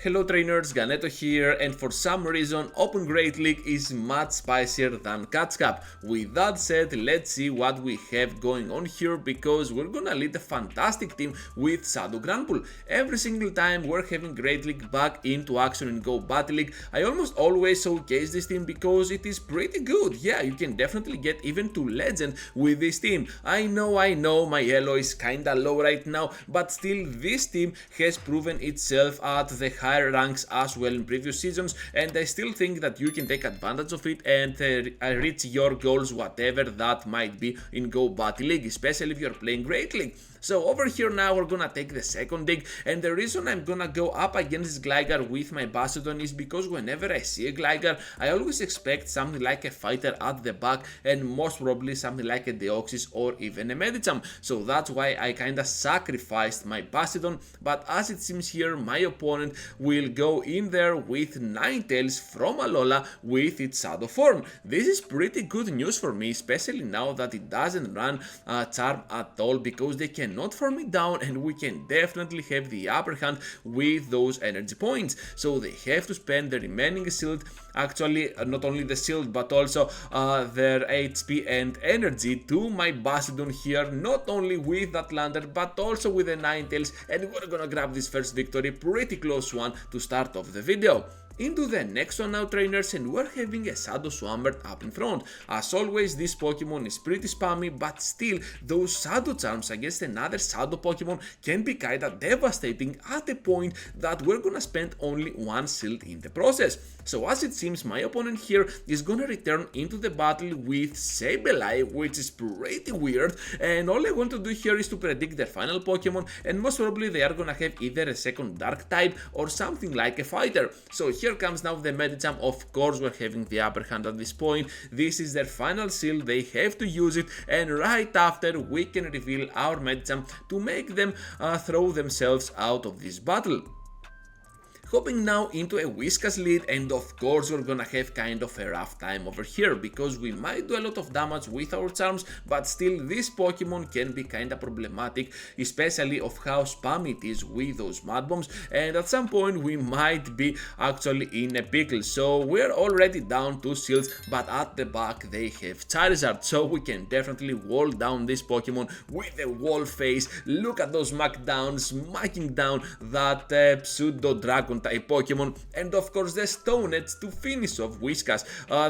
Hello trainers, Ganeto here, and for some reason Open Great League is much spicier than Catch Cup. With that said, let's see what we have going on here, because we're gonna lead a fantastic team with Shadow Granbull. Every single time we're having Great League back into action in Go Battle League, I almost always showcase this team because it is pretty good. Yeah, you can definitely get even to Legend with this team. I know my elo is kinda low right now, but still this team has proven itself at the higher ranks as well in previous seasons, and I still think that you can take advantage of it and reach your goals, whatever that might be in Go Battle League, especially if you're playing Great League. So over here now we're gonna take the second dig, and the reason I'm gonna go up against this Gligar with my Bastiodon is because whenever I see a Gligar, I always expect something like a fighter at the back, and most probably something like a Deoxys or even a Medicham. So that's why I kinda sacrificed my Bastiodon, but as it seems here, my opponent will go in there with Ninetales from Alola with its Shadow form. This is pretty good news for me, especially now that it doesn't run Charm at all, because they cannot farm it down, and we can definitely have the upper hand with those energy points. So they have to spend the remaining shield, actually not only the shield but also their HP and energy to my Bastiodon here, not only with that lander but also with the Ninetales, and we're gonna grab this first victory, pretty close one to start off the video. Into the next one now trainers, and we're having a Shadow Swampert up in front. As always, this Pokemon is pretty spammy, but still those Shadow Charms against another Shadow Pokemon can be kinda devastating at the point that we're gonna spend only one shield in the process. So as it seems, my opponent here is gonna return into the battle with Sableye, which is pretty weird, and all I want to do here is to predict their final Pokemon, and most probably they are gonna have either a second Dark type or something like a fighter. So here comes now the Medicham. Of course we're having the upper hand at this point. This is their final shield, they have to use it, and right after we can reveal our Medicham to make them throw themselves out of this battle. Hopping now into a Whiscash lead, and of course we're gonna have kind of a rough time over here, because we might do a lot of damage with our charms, but still this Pokemon can be kinda problematic, especially of how spammy it is with those Mud Bombs, and at some point we might be actually in a pickle. So we're already down 2 shields, but at the back they have Charizard, so we can definitely wall down this Pokemon with a wall face. Look at those smackdowns, smacking down that pseudo dragon type Pokemon, and of course the Stone Edge to finish off Whiscash.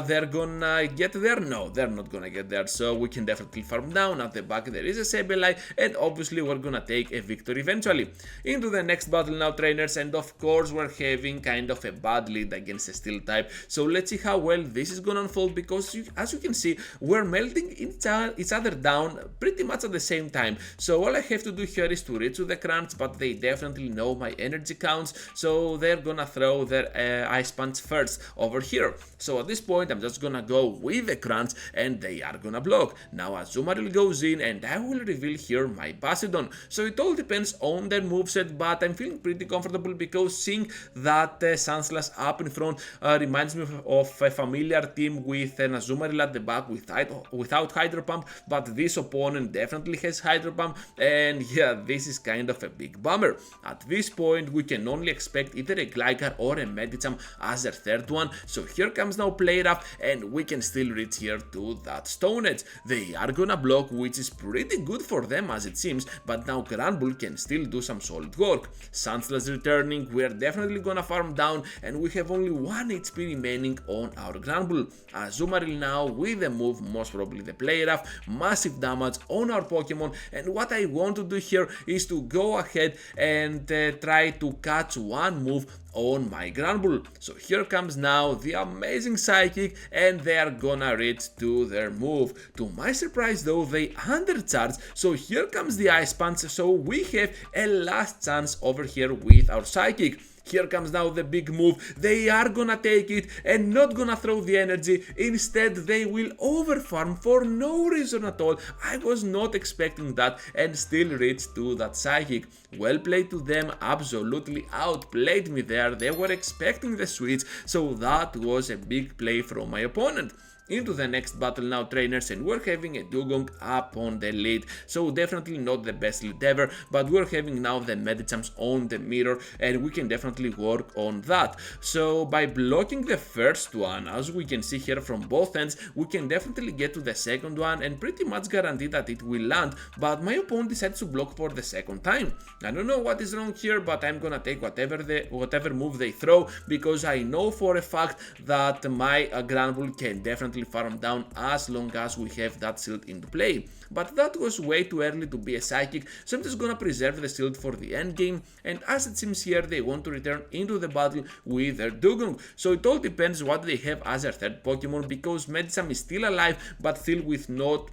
They're gonna get there? No, they're not gonna get there, so we can definitely farm down. At the back there is a Sableye, and obviously we're gonna take a victory eventually. Into the next battle now trainers, and of course we're having kind of a bad lead against a Steel type, so let's see how well this is gonna unfold, because as you can see we're melting each other down pretty much at the same time. So all I have to do here is to reach to the crunch, but they definitely know my energy counts, so they're gonna throw their Ice Punch first over here. So at this point I'm just gonna go with the crunch, and they are gonna block. Now Azumarill goes in, and I will reveal here my Bastiodon. So it all depends on their moveset, but I'm feeling pretty comfortable, because seeing that Sandslash up in front reminds me of a familiar team with an Azumarill at the back without Hydro Pump, but this opponent definitely has Hydro Pump, and yeah, this is kind of a big bummer. At this point we can only expect either a Gligar or a Medicham as their third one. So here comes now Play Rough, and we can still reach here to that Stone Edge. They are gonna block, which is pretty good for them as it seems, but now Granbull can still do some solid work. Sandslash returning, we are definitely gonna farm down, and we have only 1 HP remaining on our Granbull. Azumarill now with the move, most probably the Play Rough, massive damage on our Pokemon, and what I want to do here is to go ahead and try to catch one move on my Granbull. So here comes now the amazing Psychic, and they are gonna reach to their move. To my surprise though, they undercharge, so here comes the Ice Punch, so we have a last chance over here with our Psychic. Here comes now the big move. They are gonna take it and not gonna throw the energy. Instead, they will overfarm for no reason at all. I was not expecting that, and still reach to that Psychic. Well played to them, absolutely outplayed me there. They were expecting the switch, so that was a big play from my opponent. Into the next battle now, trainers, and we're having a Dugong up on the lead. So definitely not the best lead ever, but we're having now the Medichams on the mirror, and we can definitely work on that. So by blocking the first one, as we can see here from both ends, we can definitely get to the second one and pretty much guarantee that it will land, but my opponent decides to block for the second time. I don't know what is wrong here, but I'm gonna take whatever move they throw, because I know for a fact that my Granbull can definitely farm down as long as we have that shield into play. But that was way too early to be a psychic, so I'm just gonna preserve the shield for the end game, and as it seems here, they want to return into the battle with their Dugong. So it all depends what they have as their third Pokemon, because Medicham is still alive, but still with not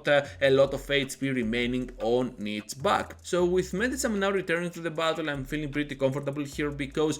a lot of HP remaining on its back. So with Medicham now returning to the battle, I'm feeling pretty comfortable here, because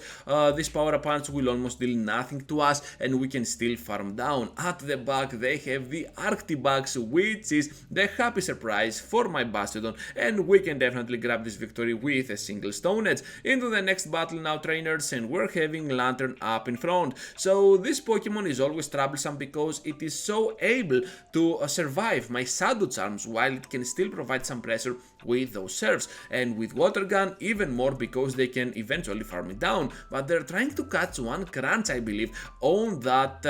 this power up punch will almost deal nothing to us, and we can still farm down. At the back, they have the Arctibugs, which is the happy surprise for my Bastiodon, and we can definitely grab this victory with a single Stone Edge. Into the next battle now, trainers, and we're having Lantern up in front. So this Pokemon is always troublesome because it is so able to survive my Shadow Charms while it can still provide some pressure with those serves, and with Water Gun even more, because they can eventually farm it down. But they're trying to catch one crunch, I believe, on that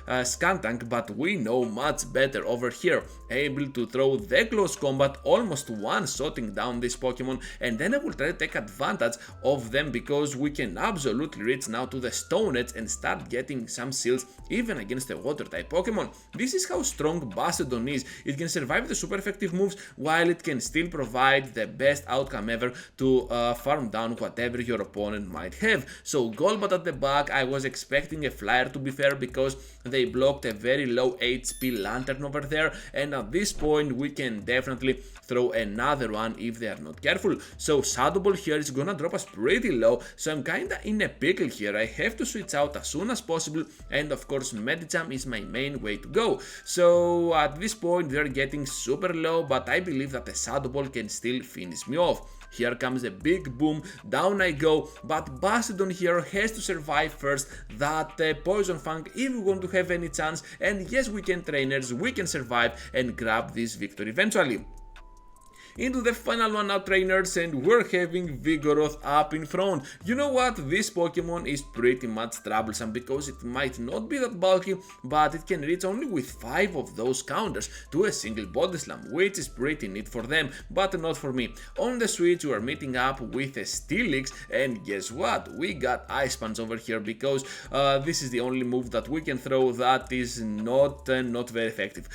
Skuntank, but we know much better over here, able to throw the close combat, almost one-shotting down this Pokemon, and then I will try to take advantage of them, because we can absolutely reach now to the Stone Edge and start getting some shields even against a water type Pokemon. This is how strong Bastiodon is. It can survive the super effective moves while it can still provide the best outcome ever to farm down whatever your opponent might have. So Golbat at the back, I was expecting a flyer to be fair, because they blocked a very low HP Lantern over there, and at this point we can definitely throw another one if they are not careful. So Shadow Ball here is gonna drop us pretty low, so I'm kinda in a pickle here. I have to switch out as soon as possible, and of course Medicham is my main way to go. So at this point they're getting super low, but I believe that the Shadow Ball can still finish me off. Here comes a big boom, down I go, but Bastiodon here has to survive first that Poison Fang if we want to have any chance, and yes, we can, trainers, we can survive and grab this victory eventually. Into the final one now, trainers, and we're having Vigoroth up in front. You know what, this Pokemon is pretty much troublesome, because it might not be that bulky, but it can reach only with 5 of those counters to a single Body Slam, which is pretty neat for them, but not for me. On the Switch we are meeting up with a Steelix, and guess what, we got Ice Punch over here, because this is the only move that we can throw that is not very effective.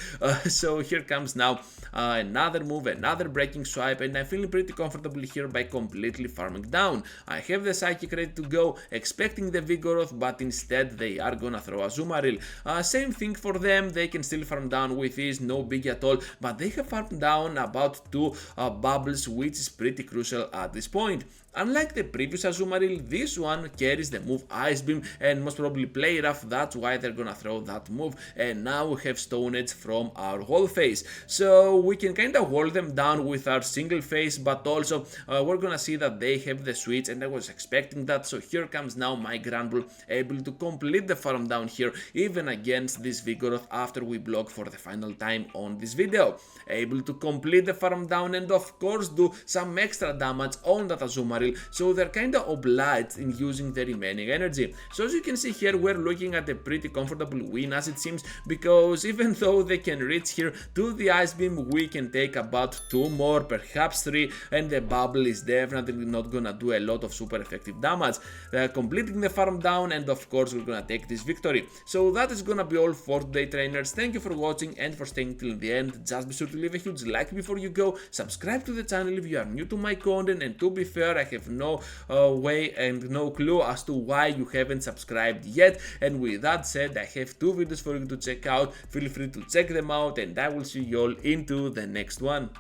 So here comes now another move, another break swipe, and I'm feeling pretty comfortable here by completely farming down. I have the Psychic ready to go, expecting the Vigoroth, but instead they are gonna throw a Azumarill. Same thing for them, they can still farm down with this, no big at all, but they have farmed down about 2 bubbles, which is pretty crucial at this point. Unlike the previous Azumarill, this one carries the move Ice Beam and most probably play rough, that's why they're gonna throw that move, and now we have Stone Edge from our whole phase. So we can kinda wall them down with our single phase, but also we're gonna see that they have the switch, and I was expecting that. So here comes now my Granbull, able to complete the farm down here, even against this Vigoroth after we block for the final time on this video. Able to complete the farm down and of course do some extra damage on that Azumarill, so they're kinda obliged in using the remaining energy. So as you can see here, we're looking at a pretty comfortable win as it seems, because even though they can reach here to the Ice Beam, we can take about 2 more, perhaps 3, and the bubble is definitely not gonna do a lot of super effective damage. Completing the farm down, and of course we're gonna take this victory. So that is gonna be all for today, trainers. Thank you for watching and for staying till the end. Just be sure to leave a huge like before you go, subscribe to the channel if you are new to my content, and to be fair, I have no way and no clue as to why you haven't subscribed yet. And with that said, I have 2 videos for you to check out. Feel free to check them out, and I will see you all into the next one.